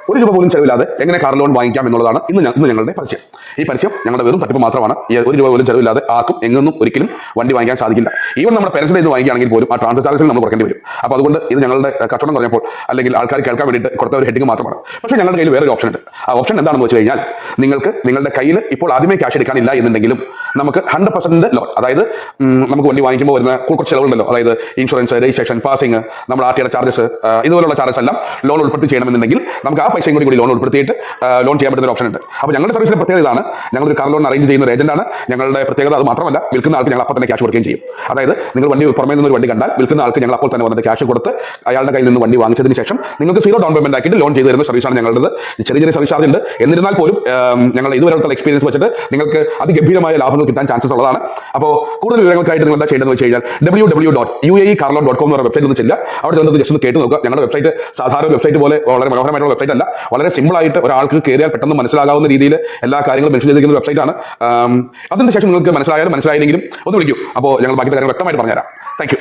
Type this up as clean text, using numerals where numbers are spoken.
1 രൂപ പോലും ചെലവില്ലാതെ എങ്ങനെ കാർ ലോൺ വാങ്ങിക്കാം എന്നുള്ളതാണ് ഇന്ന് ഞങ്ങളുടെ പരസ്യം. ഈ പരസ്യം ഞങ്ങളുടെ വെറും തട്ടിപ്പ് മാത്രമാണ്. ഈ 1 രൂപ പോലും ചെലവില്ലാതെ ആർക്കും എങ്ങൊന്നും ഒരിക്കലും വണ്ടി വാങ്ങിക്കാൻ സാധിക്കില്ല. ഈവൻ നമ്മുടെ പേരൻസിന്റെ ഇത് വാങ്ങിക്കുകയാണെങ്കിൽ പോലും ആ ട്രാൻസ്ഫർ ചാർജസിൽ നമ്മൾ കുറയ്ക്കേണ്ടി വരും. അപ്പോൾ അതുകൊണ്ട് ഇത് ഞങ്ങളുടെ കച്ചവടം കുറഞ്ഞപ്പോൾ അല്ലെങ്കിൽ ആൾക്കാർ കേൾക്കാൻ വേണ്ടിയിട്ട് കൊടുത്ത ഒരു ഹെഡിങ് മാത്രമാണ്. പക്ഷേ ഞങ്ങളുടെ കയ്യിൽ വേറൊരു ഓപ്ഷൻ ഉണ്ട്. ആ ഓപ്ഷൻ എന്താണെന്ന് വെച്ച് കഴിഞ്ഞാൽ നിങ്ങൾക്ക് നിങ്ങളുടെ കയ്യിൽ ഇപ്പോൾ ആദ്യമേ ക്യാഷ് എടുക്കാനില്ല എന്നുണ്ടെങ്കിലും നമുക്ക് 100% ലോൺ, അതായത് നമുക്ക് വണ്ടി വാങ്ങിക്കുമ്പോൾ വരുന്ന കുറച്ച് ചിലവുണ്ടല്ലോ, അതായത് ഇൻഷുറൻസ്, രജിസ്ട്രേഷൻ, പാസിംഗ്, നമ്മുടെ ആർടിയുടെ ചാർജസ്, ഇതുപോലുള്ള ചാർജസ് എല്ലാം ലോൺ ഉൾപ്പെടുത്തി ചെയ്യണമെന്നുണ്ടെങ്കിൽ നമുക്ക് ആ പൈസയും കൂടി ലോൺ ഉൾപ്പെടുത്തിയിട്ട് ലോൺ ചെയ്യാൻ പറ്റുന്ന ഒരു ഓപ്ഷൻ ഉണ്ട്. അപ്പോൾ ഞങ്ങളുടെ സർവീസിന്റെ പ്രത്യേകത ഇതാണ്. ഞങ്ങളൊരു കാർ ലോൺ അറേഞ്ച് ചെയ്യുന്ന ഒരു ഏജന്റാണ്. ഞങ്ങളുടെ പ്രത്യേകത അത് മാത്രമല്ല, വിൽക്കുന്ന ആൾക്ക് ഞങ്ങൾ അപ്പോൾ തന്നെ ക്യാഷ് കൊടുക്കുകയും ചെയ്യും. അതായത് നിങ്ങൾ വണ്ടി പുറമേ നിന്നൊരു വണ്ടി കണ്ടാൽ വിൽക്കുന്ന ആൾക്ക് ഞങ്ങൾ അപ്പോൾ തന്നെ വന്നിട്ട് ക്യാഷ് കൊടുത്ത് അയാളുടെ കയ്യിൽ നിന്ന് വണ്ടി വാങ്ങിച്ചതിന് ശേഷം നിങ്ങൾക്ക് 0 ഡൗൺ പേയ്മെന്റ് ആക്കിയിട്ട് ലോൺ ചെയ്ത് തരുന്ന സർവീസാണ് ഞങ്ങളുടേത്. ചെറിയ സർവീസ് ചാർജ് ഉണ്ട്. എന്നിരുന്നാൽ പോലും ഞങ്ങൾ ഇതുവരെയുള്ള എക്സ്പീരിയൻസ് വെച്ചിട്ട് നിങ്ങൾക്ക് അതിഗംഭീരമായ ലാഭങ്ങൾ കിട്ടാൻ ചാൻസസ് ഉള്ളതാണ്. അപ്പോൾ കൂടുതൽ വിവരങ്ങൾക്കായിട്ട് നിങ്ങൾ എന്താ ചെയ്യേണ്ടതെന്ന് വെച്ച് കഴിഞ്ഞാൽ www.uaecarloan.com എന്ന വെബ്സൈറ്റ് ഒന്ന് ചെല്ലുക. അവിടെ ചെന്നിട്ട് ജസ്റ്റ് ഒന്ന് കേട്ട് നോക്കുക. ഞങ്ങളുടെ വെബ്സൈറ്റ് സാധാരണ വെബ്സൈറ്റ് പോലെ വളരെ മനോഹരമായിട്ടുള്ള വെബ്സൈറ്റ് അല്ല, വളരെ സിമ്പിൾ ആയിട്ട് ഒരാൾക്ക് കയറിയാൽ പെട്ടെന്ന് മനസ്സിലാകാവുന്ന രീതിയിൽ എല്ലാ കാര്യങ്ങളും മെൻഷൻ ചെയ്തിരിക്കുന്ന വെബ്സൈറ്റ് ആണ്. അതിന് ശേഷം നിങ്ങൾക്ക് മനസ്സിലായാലും മനസ്സിലായില്ലെങ്കിലും ഒന്ന് വിളിക്കൂ. അപ്പോൾ ഞങ്ങൾ ബാക്കി കാര്യങ്ങൾ വ്യക്തമായിട്ട് പറഞ്ഞുതരാം. Thank you.